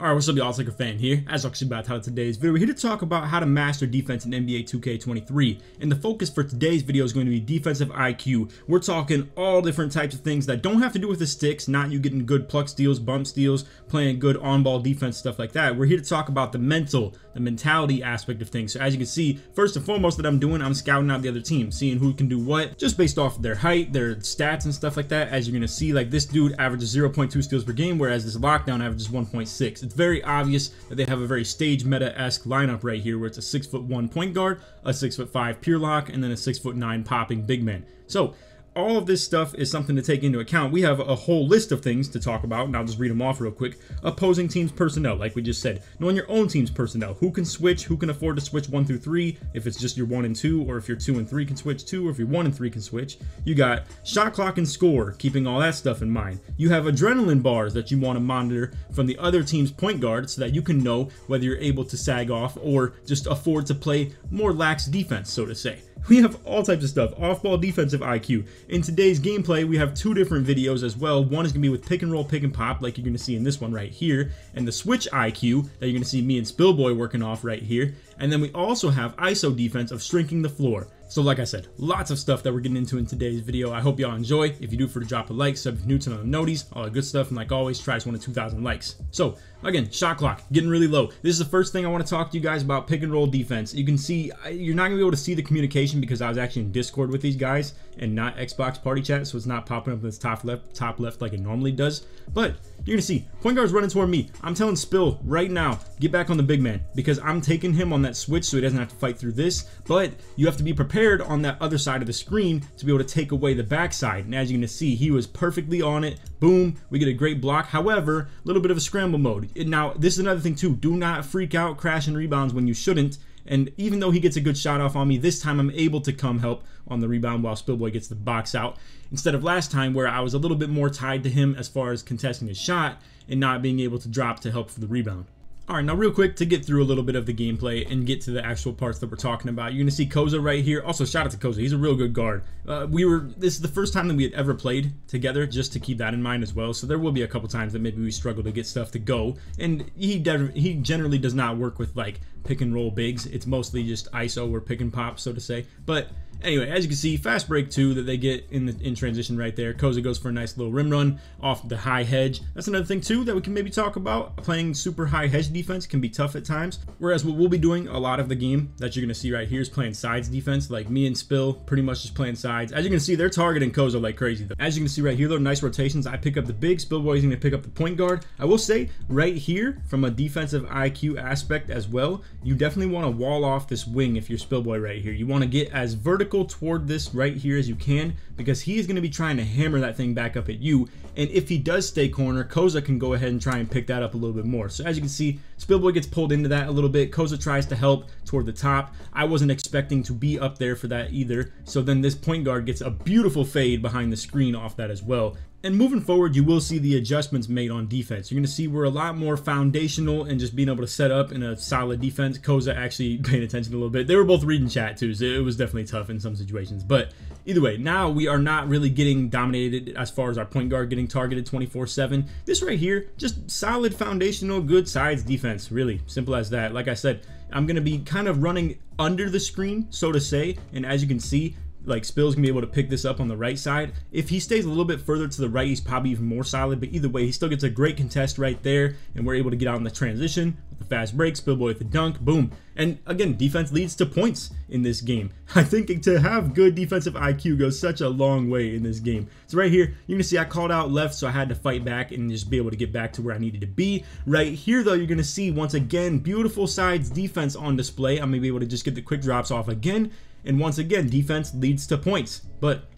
Alright, what's up y'all, it's LakerFan here. As actually about title today's video, we're here to talk about how to master defense in NBA 2K23. And the focus for today's video is going to be defensive IQ. We're talking all different types of things that don't have to do with the sticks, not you getting good pluck steals, bump steals, playing good on-ball defense, stuff like that. We're here to talk about the mentality aspect of things. So as you can see, first and foremost that I'm doing, I'm scouting out the other team, seeing who can do what, just based off of their height, their stats and stuff like that. As you're going to see, like this dude averages 0.2 steals per game, whereas this lockdown averages 1.6. It's very obvious that they have a very stage meta-esque lineup right here, where it's a 6'1" point guard, a 6'5" pure lock, and then a 6'9" popping big man. So all of this stuff is something to take into account. We have a whole list of things to talk about, and I'll just read them off real quick. Opposing teams' personnel, like we just said. Knowing your own team's personnel. Who can switch, who can afford to switch 1 through 3, if it's just your 1 and 2, or if your 2 and 3 can switch 2, or if your 1 and 3 can switch. You got shot clock and score, keeping all that stuff in mind. You have adrenaline bars that you want to monitor from the other team's point guard so that you can know whether you're able to sag off or just afford to play more lax defense, so to say. We have all types of stuff. Off-ball defensive IQ. In today's gameplay, we have 2 different videos as well. One is going to be with pick and roll, pick and pop, like you're going to see in this one right here. And the switch IQ that you're going to see me and Spillboy working off right here. And then we also have ISO defense of shrinking the floor. So like I said, lots of stuff that we're getting into in today's video. I hope y'all enjoy. If you do, for to drop a like, sub if you're new to the noties, all that good stuff. And like always, try to 1 to 2,000 likes. So again, shot clock getting really low. This is the first thing I want to talk to you guys about, pick and roll defense. You can see, you're not gonna be able to see the communication because I was actually in Discord with these guys and not Xbox party chat, so it's not popping up in this top left like it normally does. But you're gonna see point guard's running toward me. I'm telling Spill right now, get back on the big man, because I'm taking him on that switch so he doesn't have to fight through this. But you have to be prepared on that other side of the screen to be able to take away the backside. And as you're gonna see, he was perfectly on it. Boom, we get a great block. However, a little bit of a scramble mode. Now, this is another thing too. Do not freak out, crashing rebounds when you shouldn't. And even though he gets a good shot off on me, this time I'm able to come help on the rebound while Spillboy gets the box out. Instead of last time where I was a little bit more tied to him as far as contesting his shot and not being able to drop to help for the rebound. Alright, now real quick to get through a little bit of the gameplay and get to the actual parts that we're talking about. You're going to see Koza right here. Also, shout out to Koza. He's a real good guard. This is the first time that we had ever played together, just to keep that in mind as well. So there will be a couple times that maybe we struggle to get stuff to go. And he generally does not work with like pick and roll bigs. It's mostly just ISO or pick and pop, so to say. But anyway, as you can see, fast break 2 that they get in transition right there. Koza goes for a nice little rim run off the high hedge. That's another thing too that we can maybe talk about. Playing super high hedge defense can be tough at times. Whereas what we'll be doing a lot of the game that you're going to see right here is playing sides defense. Like me and Spill pretty much just playing sides. As you can see, they're targeting Koza like crazy though. As you can see right here though, nice rotations. I pick up the big. Spillboy is going to pick up the point guard. I will say right here from a defensive IQ aspect as well, you definitely want to wall off this wing if you're Spillboy right here. You want to get as vertical toward this right here as you can, because he is going to be trying to hammer that thing back up at you. And if he does stay corner, Koza can go ahead and try and pick that up a little bit more. So as you can see, Spillboy gets pulled into that a little bit. Koza tries to help toward the top. I wasn't expecting to be up there for that either. So then this point guard gets a beautiful fade behind the screen off that as well. And moving forward, you will see the adjustments made on defense. You're going to see we're a lot more foundational and just being able to set up in a solid defense. Koza actually paying attention a little bit. They were both reading chat too, so it was definitely tough in some situations. But either way, now we are not really getting dominated as far as our point guard getting targeted 24/7. This right here, just solid foundational, good sides defense. Really simple as that. Like I said, I'm going to be kind of running under the screen, so to say. And as you can see, like Spill's gonna be able to pick this up on the right side. If he stays a little bit further to the right, he's probably even more solid, but either way, he still gets a great contest right there, and we're able to get out in the transition with the fast break. Spillboy with the dunk, boom. And again, defense leads to points in this game. I think to have good defensive IQ goes such a long way in this game. So right here, you're gonna see I called out left, so I had to fight back and just be able to get back to where I needed to be. Right here though, you're gonna see once again, beautiful sides defense on display. I'm gonna be able to just get the quick drops off again. And once again, defense leads to points. But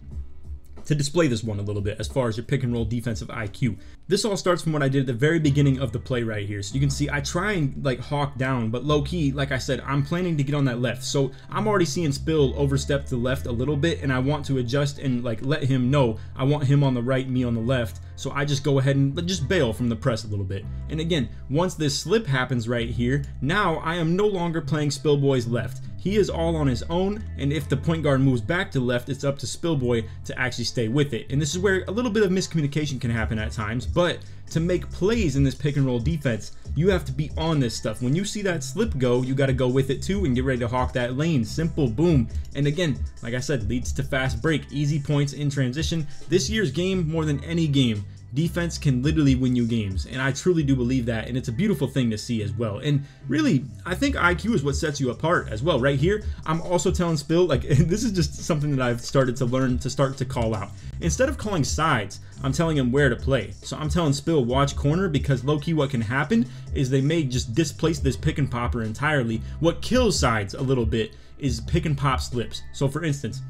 to display this one a little bit as far as your pick and roll defensive IQ, this all starts from what I did at the very beginning of the play right here. So you can see I try and like hawk down, but low key, like I said, I'm planning to get on that left. So I'm already seeing Spill overstep to the left a little bit, and I want to adjust and like let him know I want him on the right, me on the left. So I just go ahead and just bail from the press a little bit. And again, once this slip happens right here, now I am no longer playing Spillboy's left. He is all on his own, and if the point guard moves back to left, it's up to Spillboy to actually stay with it. And this is where a little bit of miscommunication can happen at times, but to make plays in this pick and roll defense, you have to be on this stuff. When you see that slip go, you got to go with it too and get ready to hawk that lane. Simple, boom. And again, like I said, leads to fast break, easy points in transition. This year's game, more than any game, defense can literally win you games, and I truly do believe that, and it's a beautiful thing to see as well. And really, I think IQ is what sets you apart as well. Right here, I'm also telling Spill, like, this is just something that I've started to learn to start to call out. Instead of calling sides, I'm telling him where to play. So I'm telling Spill, watch corner, because low-key what can happen is they may just displace this pick and popper entirely. What kills sides a little bit is pick and pop slips. So for instance,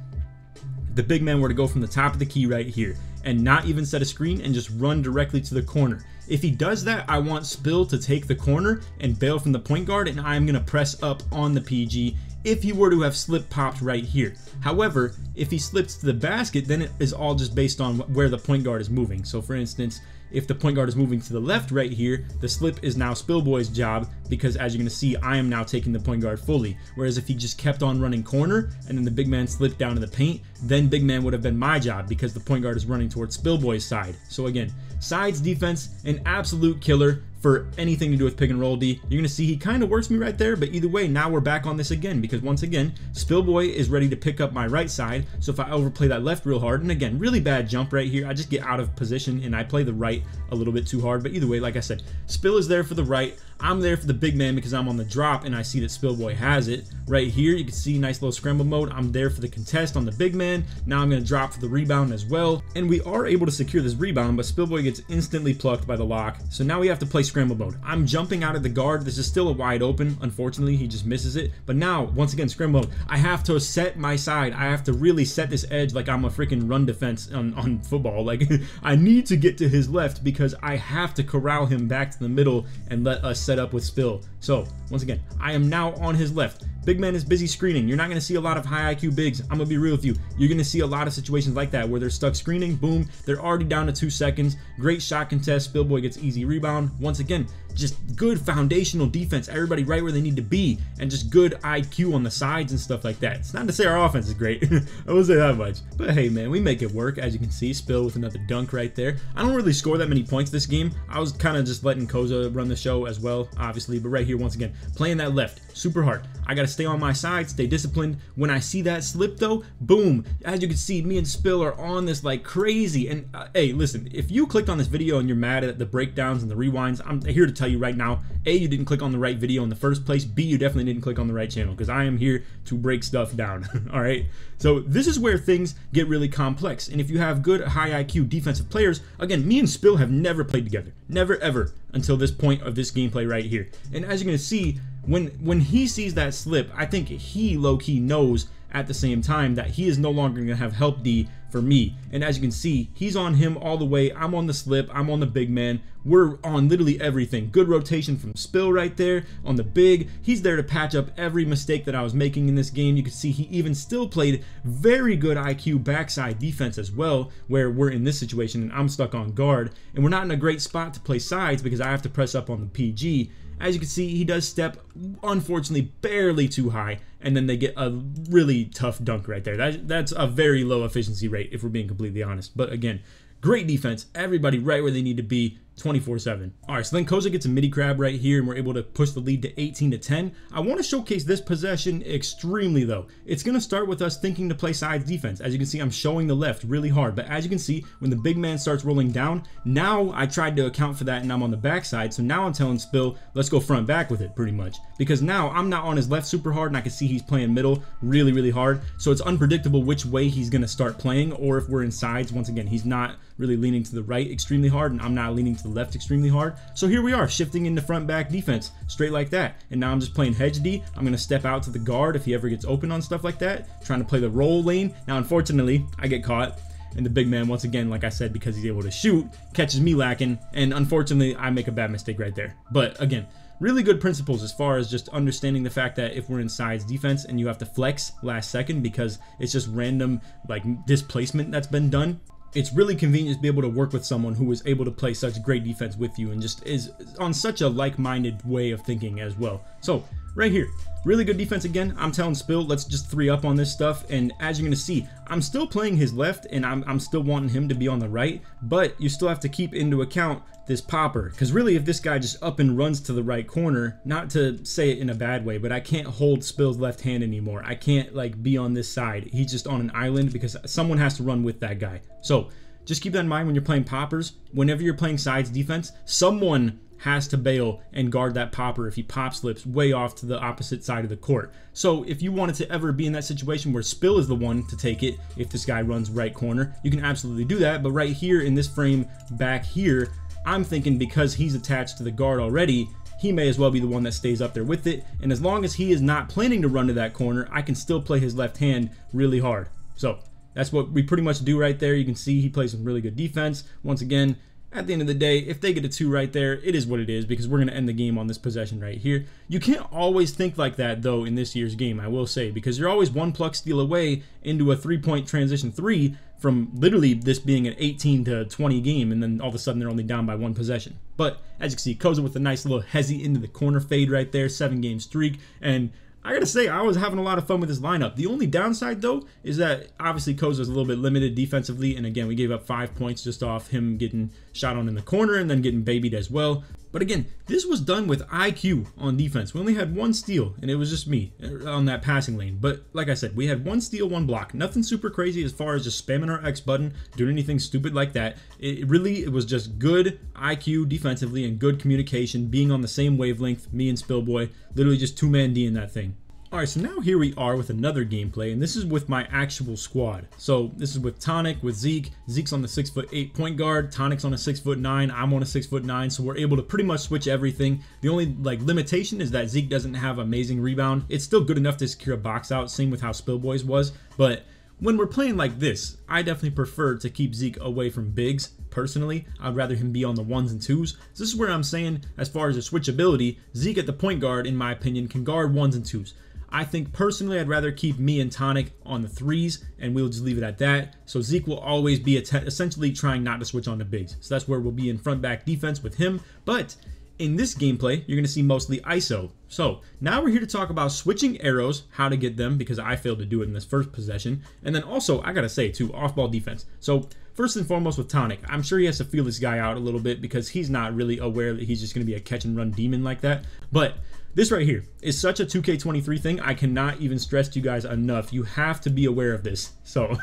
the big man were to go from the top of the key right here and not even set a screen and just run directly to the corner. If he does that, I want Spill to take the corner and bail from the point guard, and I'm going to press up on the PG if he were to have slip popped right here. However, if he slips to the basket, then it is all just based on where the point guard is moving. So for instance, if the point guard is moving to the left right here, the slip is now Spillboy's job, because as you're going to see, I am now taking the point guard fully. Whereas if he just kept on running corner and then the big man slipped down to the paint, then big man would have been my job, because the point guard is running towards Spillboy's side. So again, sides defense, an absolute killer for anything to do with pick and roll D. You're gonna see he kind of works me right there, but either way, now we're back on this again, because once again, Spillboy is ready to pick up my right side. So if I overplay that left real hard, and again, really bad jump right here, I just get out of position and I play the right a little bit too hard. But either way, like I said, Spill is there for the right. I'm there for the big man because I'm on the drop and I see that Spillboy has it. Right here, you can see nice little scramble mode. I'm there for the contest on the big man. Now I'm going to drop for the rebound as well. And we are able to secure this rebound, but Spillboy gets instantly plucked by the lock. So now we have to play scramble mode. I'm jumping out of the guard. This is still a wide open. Unfortunately, he just misses it. But now, once again, scramble mode. I have to set my side. I have to really set this edge like I'm a freaking run defense on football. Like, I need to get to his left because I have to corral him back to the middle and let us set up with Spill. So once again, I am now on his left. Big man is busy screening. You're not going to see a lot of high IQ bigs. I'm going to be real with you. You're going to see a lot of situations like that where they're stuck screening. Boom. They're already down to 2 seconds. Great shot contest. Spillboy gets easy rebound. Once again, just good foundational defense. Everybody right where they need to be, and just good IQ on the sides and stuff like that. It's not to say our offense is great. I won't say that much. But hey, man, we make it work. As you can see, Spill with another dunk right there. I don't really score that many points this game. I was kind of just letting Koza run the show as well, obviously. But right here, once again, playing that left. Super hard. I got to stay on my side, stay disciplined. When I see that slip, though, boom. As you can see, me and Spill are on this like crazy. And hey, listen, if you clicked on this video and you're mad at the breakdowns and the rewinds, I'm here to tell you right now, A, you didn't click on the right video in the first place. B, you definitely didn't click on the right channel, because I am here to break stuff down. All right. So this is where things get really complex. And if you have good high IQ defensive players, again, me and Spill have never played together. Never, ever, until this point of this gameplay right here. And as you're going to see, when he sees that slip, I think he low-key knows at the same time that he is no longer going to have help D for me. And as you can see, he's on him all the way. I'm on the slip. I'm on the big man. We're on literally everything. Good rotation from Spill right there on the big. He's there to patch up every mistake that I was making in this game. You can see he even still played very good IQ backside defense as well, where we're in this situation and I'm stuck on guard. And we're not in a great spot to play sides because I have to press up on the PG. As you can see, he does step, unfortunately, barely too high, and then they get a really tough dunk right there. That's a very low efficiency rate, if we're being completely honest. But again, great defense. Everybody right where they need to be. 24/7. All right, so then Koza gets a midi crab right here, and we're able to push the lead to 18-10. I want to showcase this possession extremely, though. It's going to start with us thinking to play sides defense. As you can see, I'm showing the left really hard, but as you can see, when the big man starts rolling down, now I tried to account for that, and I'm on the backside, so now I'm telling Spill, let's go front back with it, pretty much. Because now I'm not on his left super hard, and I can see he's playing middle really, really hard, so it's unpredictable which way he's going to start playing, or if we're in sides. Once again, he's not really leaning to the right extremely hard, and I'm not leaning to the left extremely hard. So here we are, shifting into front back defense straight like that. And now I'm just playing hedge D. I'm going to step out to the guard if he ever gets open on stuff like that, trying to play the roll lane. Now unfortunately I get caught, and the big man, once again, like I said, because he's able to shoot, catches me lacking, and unfortunately I make a bad mistake right there. But again, really good principles as far as just understanding the fact that if we're in sides defense and you have to flex last second because it's just random like displacement that's been done, it's really convenient to be able to work with someone who is able to play such great defense with you and just is on such a like-minded way of thinking as well. So right here, really good defense again. I'm telling Spill, let's just 3-up on this stuff. And as you're gonna see, I'm still playing his left and I'm still wanting him to be on the right, but you still have to keep into account this popper, because really if this guy just up and runs to the right corner, not to say it in a bad way, but I can't hold Spill's left hand anymore. I can't like be on this side. He's just on an island because someone has to run with that guy. So just keep that in mind when you're playing poppers. Whenever you're playing sides defense, someone has to bail and guard that popper if he pop slips way off to the opposite side of the court. So if you wanted to ever be in that situation where Spill is the one to take it, if this guy runs right corner, you can absolutely do that. But right here in this frame back here, I'm thinking because he's attached to the guard already, he may as well be the one that stays up there with it. And as long as he is not planning to run to that corner, I can still play his left hand really hard. So that's what we pretty much do right there. You can see he plays some really good defense. Once again, at the end of the day, if they get a 2 right there, it is what it is, because we're going to end the game on this possession right here. You can't always think like that, though, in this year's game, I will say, because you're always one pluck steal away into a 3-point transition 3 from literally this being an 18 to 20 game, and then all of a sudden they're only down by 1 possession. But as you can see, Koza with a nice little hezzy into the corner fade right there, 7-game streak, and I gotta say, I was having a lot of fun with this lineup. The only downside, though, is that obviously Koza is a little bit limited defensively, and again, we gave up 5 points just off him getting shot on in the corner and then getting babied as well. But again, this was done with IQ on defense. We only had 1 steal, and it was just me on that passing lane. But like I said, we had 1 steal, 1 block. Nothing super crazy as far as just spamming our X button, doing anything stupid like that. It was just good IQ defensively and good communication, being on the same wavelength, me and Spillboy, literally just 2-man D in that thing. Alright, so now here we are with another gameplay, and this is with my actual squad. So this is with Tonic, with Zeke. Zeke's on the 6'8" point guard, Tonic's on a 6'9", I'm on a 6'9", so we're able to pretty much switch everything. The only limitation is that Zeke doesn't have amazing rebound. It's still good enough to secure a box out, same with how Spillboy's was, but when we're playing like this, I definitely prefer to keep Zeke away from bigs. Personally, I'd rather him be on the 1s and 2s. So this is where I'm saying, as far as the switchability, Zeke at the point guard, in my opinion, can guard 1s and 2s. I think personally I'd rather keep me and Tonic on the 3s, and we'll just leave it at that. So Zeke will always be essentially trying not to switch on the bigs. So that's where we'll be in front back defense with him. But in this gameplay, you're going to see mostly ISO. So now we're here to talk about switching arrows, how to get them, because I failed to do it in this first possession. And then also, I got to say too, off-ball defense. So first and foremost with Tonic, I'm sure he has to feel this guy out a little bit because he's not really aware that he's just going to be a catch and run demon like that. But this right here is such a 2K23 thing. I cannot even stress to you guys enough. You have to be aware of this. So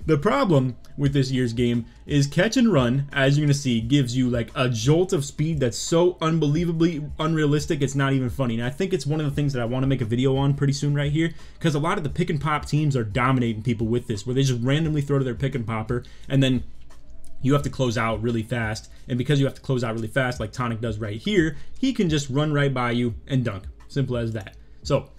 the problem with this year's game is catch and run, as you're going to see, gives you like a jolt of speed that's so unbelievably unrealistic, it's not even funny. And I think it's one of the things that I want to make a video on pretty soon right here, because a lot of the pick and pop teams are dominating people with this, where they just randomly throw to their pick and popper, and then you have to close out really fast. And because you have to close out really fast, like Tonic does right here, he can just run right by you and dunk. Simple as that. So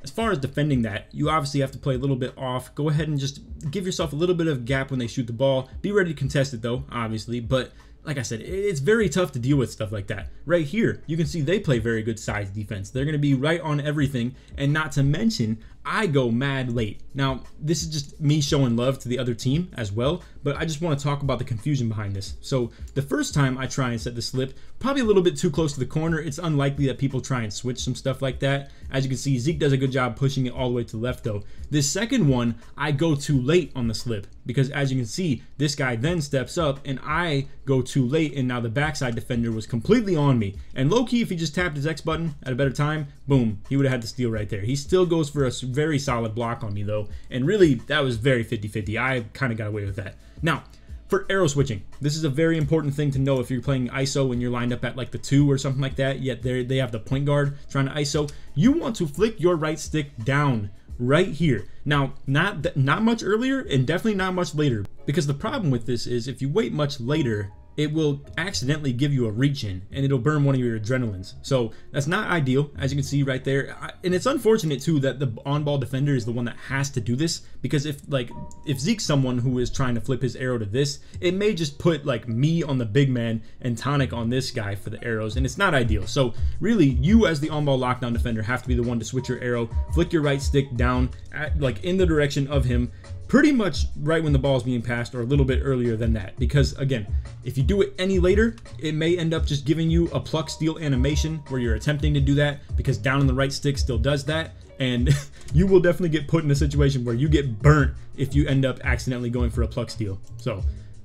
as far as defending that, you obviously have to play a little bit off. Go ahead and just give yourself a little bit of gap when they shoot the ball. Be ready to contest it though, obviously. But like I said, it's very tough to deal with stuff like that. Right here, you can see they play very good size defense. They're going to be right on everything, and not to mention, I go mad late. Now, this is just me showing love to the other team as well, but I just want to talk about the confusion behind this. So the first time I try and set the slip, probably a little bit too close to the corner. It's unlikely that people try and switch some stuff like that. As you can see, Zeke does a good job pushing it all the way to the left though. This second one, I go too late on the slip, because as you can see, this guy then steps up and I go too late, and now the backside defender was completely on me. And low-key, if he just tapped his X button at a better time, boom, he would have had the steal right there. He still goes for a very solid block on me though, and really that was very 50-50. I kind of got away with that. Now, for arrow switching, this is a very important thing to know if you're playing ISO and you're lined up at like the 2 or something like that, yet they have the point guard trying to ISO. You want to flick your right stick down right here. Now, not much earlier and definitely not much later, because the problem with this is if you wait much later, it will accidentally give you a reach in and it'll burn one of your adrenalines. So that's not ideal, as you can see right there. And it's unfortunate too that the on-ball defender is the one that has to do this, because if Zeke's someone who is trying to flip his arrow to this, it may just put like me on the big man and Tonic on this guy for the arrows, and it's not ideal. So really, you as the on-ball lockdown defender have to be the one to switch your arrow, flick your right stick down like in the direction of him, pretty much right when the ball is being passed or a little bit earlier than that. Because again, if you do it any later, it may end up just giving you a pluck steal animation where you're attempting to do that, because down on the right stick still does that. And you will definitely get put in a situation where you get burnt if you end up accidentally going for a pluck steal. So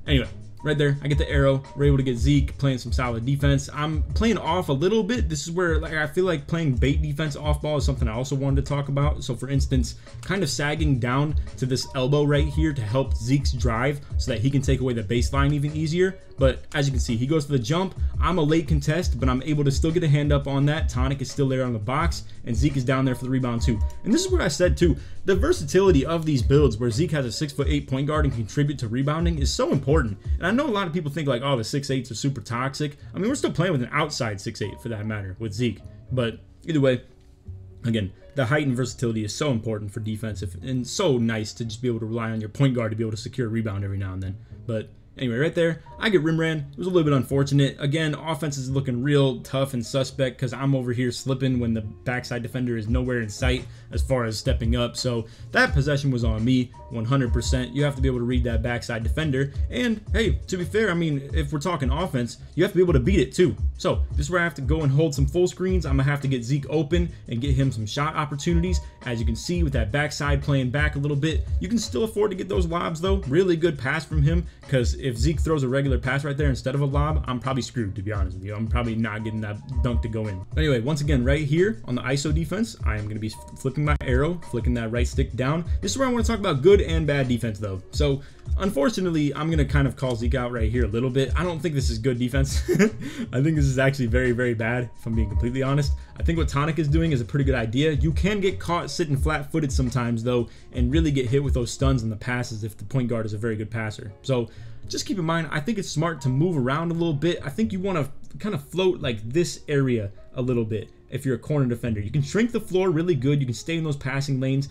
anyway, right there, I get the arrow. We're able to get Zeke playing some solid defense. I'm playing off a little bit. This is where, like, I feel like playing bait defense off ball is something I also wanted to talk about. So for instance, kind of sagging down to this elbow right here to help Zeke's drive so that he can take away the baseline even easier. But as you can see, he goes for the jump. I'm a late contest, but I'm able to still get a hand up on that. Tonic is still there on the box, and Zeke is down there for the rebound too. And this is where I said too, the versatility of these builds where Zeke has a 6'8" point guard and can contribute to rebounding is so important. And I know a lot of people think like, oh, the 6'8s are super toxic. I mean, we're still playing with an outside 6'8 for that matter with Zeke. But either way, again, the height and versatility is so important for defensive, and so nice to just be able to rely on your point guard to be able to secure a rebound every now and then. But anyway, right there, I get rim ran. It was a little bit unfortunate. Again, offense is looking real tough and suspect because I'm over here slipping when the backside defender is nowhere in sight as far as stepping up. So that possession was on me 100%. You have to be able to read that backside defender. And hey, to be fair, I mean, if we're talking offense, you have to be able to beat it too. So this is where I have to go and hold some full screens. I'm going to have to get Zeke open and get him some shot opportunities. As you can see with that backside playing back a little bit, you can still afford to get those lobs though. Really good pass from him, because if Zeke throws a regular pass right there instead of a lob, I'm probably screwed, to be honest with you. I'm probably not getting that dunk to go in. But anyway, once again, right here on the ISO defense, I am going to be flipping my arrow, flicking that right stick down. This is where I want to talk about good and bad defense though. So unfortunately, I'm going to kind of call Zeke out right here a little bit. I don't think this is good defense. I think this is actually very, very bad, if I'm being completely honest. I think what Tonic is doing is a pretty good idea. You can get caught sitting flat-footed sometimes though, and really get hit with those stuns and the passes if the point guard is a very good passer. So just keep in mind, I think it's smart to move around a little bit. I think you want to kind of float like this area a little bit if you're a corner defender. You can shrink the floor really good. You can stay in those passing lanes.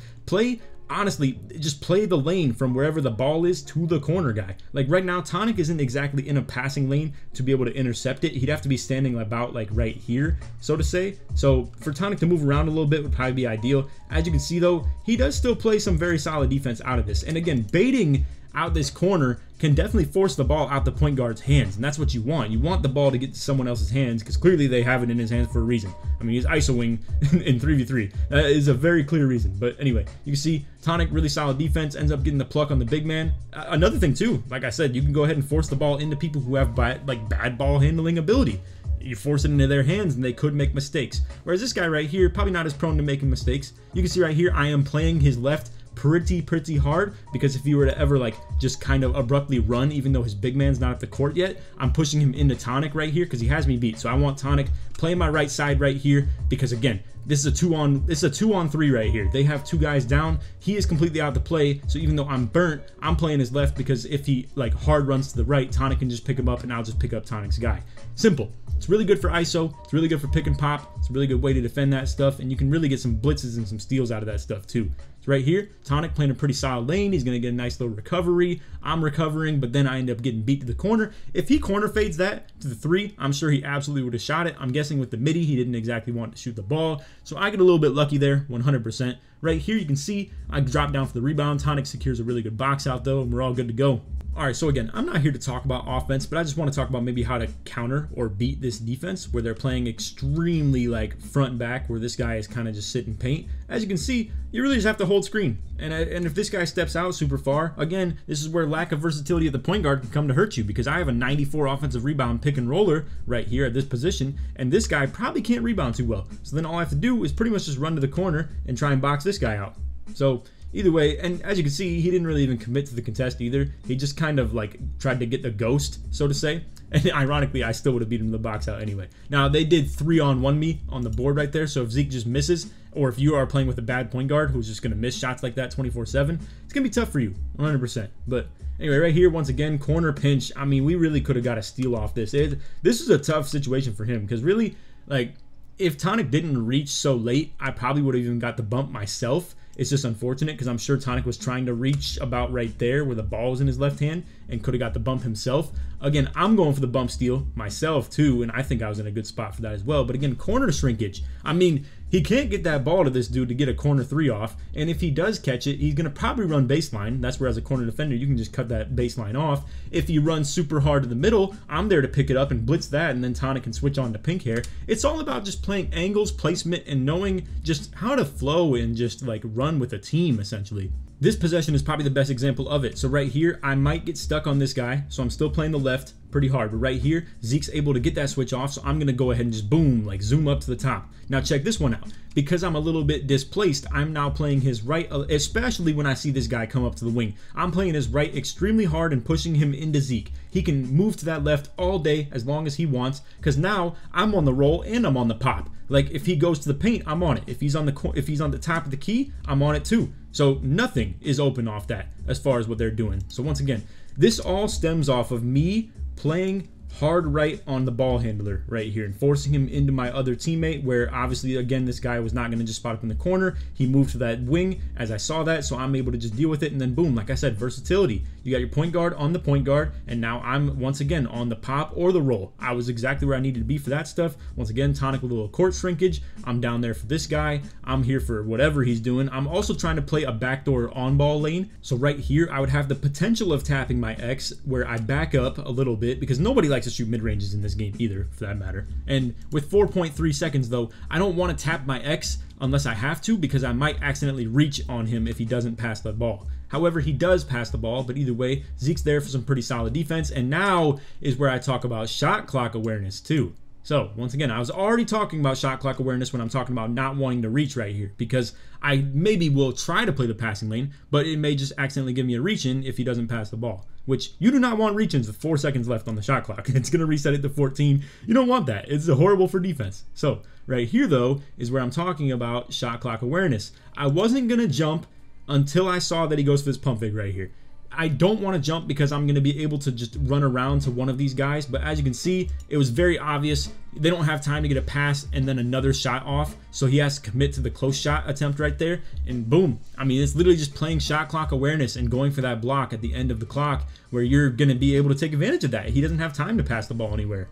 Honestly, just play the lane from wherever the ball is to the corner guy. Like right now, Tonic isn't exactly in a passing lane to be able to intercept it. He'd have to be standing about like right here, so to say. So for Tonic to move around a little bit would probably be ideal. As you can see though, he does still play some very solid defense out of this. And again, baiting out this corner can definitely force the ball out the point guard's hands, and that's what you want. You want the ball to get to someone else's hands, because clearly they have it in his hands for a reason. I mean, he's isoing in 3v3. That is a very clear reason. But anyway, you can see Tonic, really solid defense, ends up getting the pluck on the big man. Another thing too, like I said, you can go ahead and force the ball into people who have bad ball handling ability. You force it into their hands and they could make mistakes. Whereas this guy right here, probably not as prone to making mistakes. You can see right here, I am playing his left pretty hard, because if he were to ever like just kind of abruptly run, even though his big man's not at the court yet, I'm pushing him into Tonic right here because he has me beat. So I want Tonic playing my right side right here, because again, this is a two on three right here. They have two guys down. He is completely out to play. So even though I'm burnt, I'm playing his left, because if he like hard runs to the right, Tonic can just pick him up and I'll just pick up Tonic's guy. Simple. It's really good for ISO. It's really good for pick and pop. It's a really good way to defend that stuff, and you can really get some blitzes and some steals out of that stuff too. So right here, Tonic playing a pretty solid lane. He's going to get a nice little recovery. I'm recovering, but then I end up getting beat to the corner. If he corner fades that to the three, I'm sure he absolutely would have shot it. I'm guessing with the midi, he didn't exactly want to shoot the ball. So I get a little bit lucky there, 100%. Right here, you can see I drop down for the rebound. Tonic secures a really good box out though, and we're all good to go. All right, so again, I'm not here to talk about offense, but I just want to talk about maybe how to counter or beat this defense where they're playing extremely like front and back, where this guy is kind of just sitting paint. As you can see, you really just have to hold screen. And if this guy steps out super far, again, this is where lack of versatility at the point guard can come to hurt you, because I have a 94 offensive rebound pick and roller right here at this position, and this guy probably can't rebound too well. So then all I have to do is pretty much just run to the corner and try and box this guy out. So either way, and as you can see, he didn't really even commit to the contest either. He just kind of like tried to get the ghost, so to say. And ironically, I still would have beat him in the box out anyway. Now, they did 3-on-1 me on the board right there. So if Zeke just misses, or if you are playing with a bad point guard who's just going to miss shots like that 24/7, it's going to be tough for you, 100%. But anyway, right here, once again, corner pinch. I mean, we really could have got a steal off this. This is a tough situation for him, because really, like, if Tonic didn't reach so late, I probably would have even got the bump myself. It's just unfortunate, because I'm sure Tonic was trying to reach about right there where the ball was in his left hand and could have got the bump himself. Again, I'm going for the bump steal myself too, and I think I was in a good spot for that as well. But again, corner shrinkage. I mean, he can't get that ball to this dude to get a corner 3 off, and if he does catch it, he's going to probably run baseline. That's where as a corner defender, you can just cut that baseline off. If he runs super hard to the middle, I'm there to pick it up and blitz that, and then Tonic can switch on to pink hair. It's all about just playing angles, placement, and knowing just how to flow and just like run with a team, essentially. This possession is probably the best example of it. So right here, I might get stuck on this guy, so I'm still playing the left pretty hard. But right here, Zeke's able to get that switch off, so I'm going to go ahead and just boom, like zoom up to the top. Now check this one out. Because I'm a little bit displaced, I'm now playing his right, especially when I see this guy come up to the wing. I'm playing his right extremely hard and pushing him into Zeke. He can move to that left all day as long as he wants, because now I'm on the roll and I'm on the pop. Like if he goes to the paint, I'm on it. If he's on the top of the key, I'm on it too. So nothing is open off that as far as what they're doing. So once again, this all stems off of me playing hard right on the ball handler right here and forcing him into my other teammate, where obviously again this guy was not going to just spot up in the corner. He moved to that wing as I saw that, so I'm able to just deal with it, and then boom, like I said, versatility. You got your point guard on the point guard, and now I'm once again on the pop or the roll. I was exactly where I needed to be for that stuff. Once again, Tonic with a little court shrinkage. I'm down there for this guy. I'm here for whatever he's doing. I'm also trying to play a backdoor on ball lane, so right here I would have the potential of tapping my X where I back up a little bit, because nobody likes to shoot mid-ranges in this game either, for that matter. And with 4.3 seconds though, I don't want to tap my X unless I have to, because I might accidentally reach on him if he doesn't pass the ball. However, he does pass the ball, but either way, Zeke's there for some pretty solid defense, and now is where I talk about shot clock awareness too. So once again, I was already talking about shot clock awareness when I'm talking about not wanting to reach right here, because I maybe will try to play the passing lane, but it may just accidentally give me a reach in if he doesn't pass the ball, which you do not want reach-ins with 4 seconds left on the shot clock. It's going to reset it to 14. You don't want that. It's horrible for defense. So right here though is where I'm talking about shot clock awareness. I wasn't going to jump until I saw that he goes for this pump fake right here. I don't want to jump because I'm going to be able to just run around to one of these guys, but as you can see, it was very obvious. They don't have time to get a pass and then another shot off, so he has to commit to the close shot attempt right there, and boom. I mean, it's literally just playing shot clock awareness and going for that block at the end of the clock where you're going to be able to take advantage of that. He doesn't have time to pass the ball anywhere.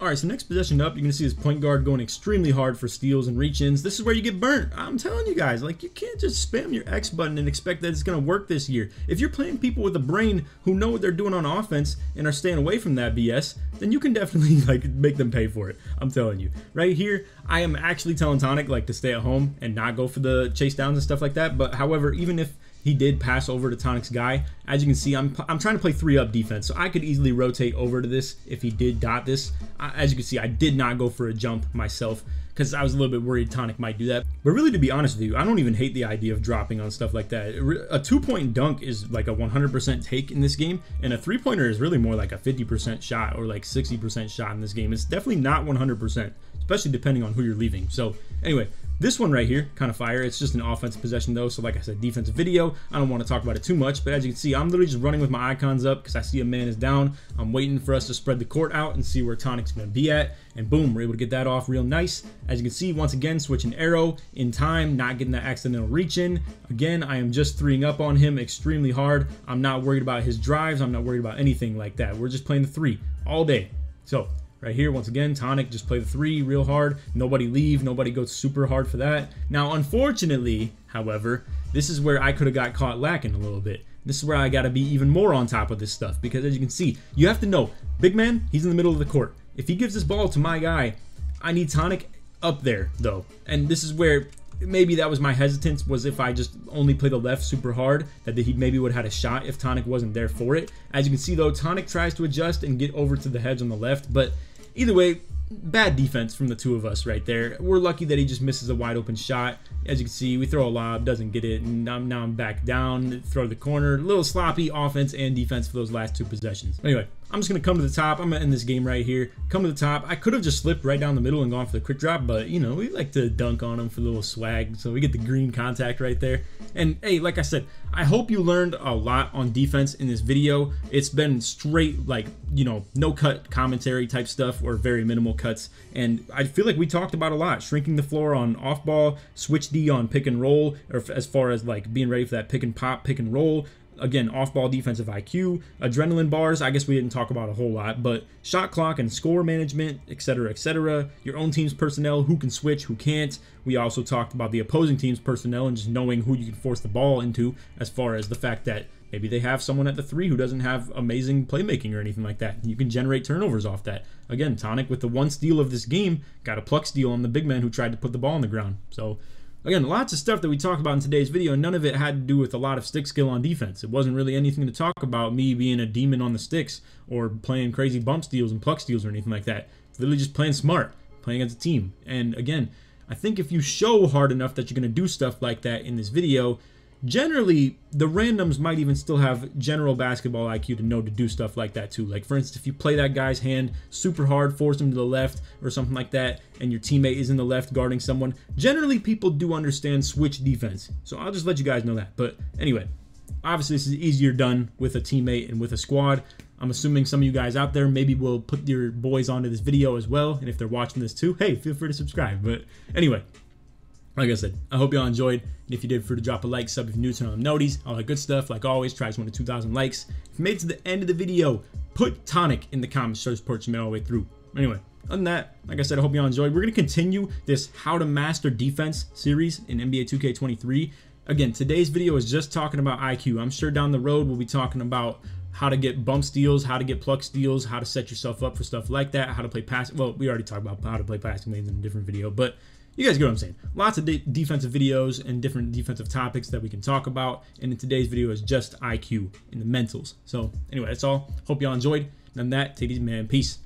Alright, so next possession up, you're going to see this point guard going extremely hard for steals and reach-ins. This is where you get burnt. I'm telling you guys, like, you can't just spam your X button and expect that it's going to work this year. If you're playing people with a brain who know what they're doing on offense and are staying away from that BS, then you can definitely, like, make them pay for it. I'm telling you. Right here, I am actually telling Tonic, like, to stay at home and not go for the chase downs and stuff like that. But, however, even if he did pass over to Tonic's guy, as you can see, I'm trying to play 3-up defense, so I could easily rotate over to this if he did dot this. As you can see, I did not go for a jump myself because I was a little bit worried Tonic might do that. But really, to be honest with you, I don't even hate the idea of dropping on stuff like that. A 2-point dunk is like a 100% take in this game, and a 3-pointer is really more like a 50% shot or like 60% shot in this game. It's definitely not 100%, especially depending on who you're leaving. So anyway, this one right here, kind of fire. It's just an offensive possession though, so like I said, defensive video. I don't want to talk about it too much, but as you can see, I'm literally just running with my icons up because I see a man is down. I'm waiting for us to spread the court out and see where Tonic's going to be at, and boom, we're able to get that off real nice. As you can see, once again, switching arrow in time, not getting that accidental reach in. Again, I am just 3ing up on him extremely hard. I'm not worried about his drives. I'm not worried about anything like that. We're just playing the 3 all day. So right here, once again, Tonic just play the 3 real hard. Nobody leave. Nobody goes super hard for that. Now, unfortunately, however, this is where I could have got caught lacking a little bit. This is where I got to be even more on top of this stuff, because as you can see, you have to know, big man, he's in the middle of the court. If he gives this ball to my guy, I need Tonic up there, though. And this is where maybe that was my hesitance, was if I just only play the left super hard, that he maybe would have had a shot if Tonic wasn't there for it. As you can see, though, Tonic tries to adjust and get over to the hedge on the left, but either way, bad defense from the two of us right there. We're lucky that he just misses a wide open shot. As you can see, we throw a lob, doesn't get it, and now I'm back down, throw the corner. A little sloppy offense and defense for those last 2 possessions. Anyway, I'm just going to come to the top. I'm going to end this game right here. Come to the top. I could have just slipped right down the middle and gone for the quick drop, but, you know, we like to dunk on him for a little swag, so we get the green contact right there. And, hey, like I said, I hope you learned a lot on defense in this video. It's been straight, like, you know, no-cut commentary type stuff or very minimal cuts, and I feel like we talked about a lot. Shrinking the floor on off-ball, switch D on pick and roll, or as far as, like, being ready for that pick and pop, pick and roll, Again, off-ball defensive IQ, adrenaline bars, I guess we didn't talk about a whole lot, but shot clock and score management, etc., etc. Your own team's personnel, who can switch, who can't. We also talked about the opposing team's personnel and just knowing who you can force the ball into, as far as the fact that maybe they have someone at the 3 who doesn't have amazing playmaking or anything like that. You can generate turnovers off that. Again, Tonic, with the 1 steal of this game, got a pluck steal on the big man who tried to put the ball on the ground. So again, lots of stuff that we talked about in today's video, and none of it had to do with a lot of stick skill on defense. It wasn't really anything to talk about me being a demon on the sticks or playing crazy bump steals and pluck steals or anything like that. It's literally just playing smart, playing as a team. And again, I think if you show hard enough that you're going to do stuff like that in this video, generally, the randoms might even still have general basketball IQ to know to do stuff like that too. Like, for instance, if you play that guy's hand super hard, force him to the left or something like that, and your teammate is in the left guarding someone, generally people do understand switch defense. So I'll just let you guys know that. But anyway, obviously this is easier done with a teammate and with a squad. I'm assuming some of you guys out there maybe will put your boys onto this video as well. And if they're watching this too, hey, feel free to subscribe. But anyway, like I said, I hope y'all enjoyed. And if you did, feel free to drop a like, sub if you're new, turn on the noties, all that good stuff. Like always, try to 1 to 2,000 likes. If you made it to the end of the video, put Tonic in the comments. Show support you made all the way through. Anyway, other than that, like I said, I hope y'all enjoyed. We're going to continue this How to Master Defense series in NBA 2K23. Again, today's video is just talking about IQ. I'm sure down the road we'll be talking about how to get bump steals, how to get pluck steals, how to set yourself up for stuff like that, how to play pass. Well, we already talked about how to play passing lanes in a different video, but you guys get what I'm saying. Lots of defensive videos and different defensive topics that we can talk about. And in today's video is just IQ and the mentals. So anyway, that's all. Hope y'all enjoyed. And on that, take it easy, man. Peace.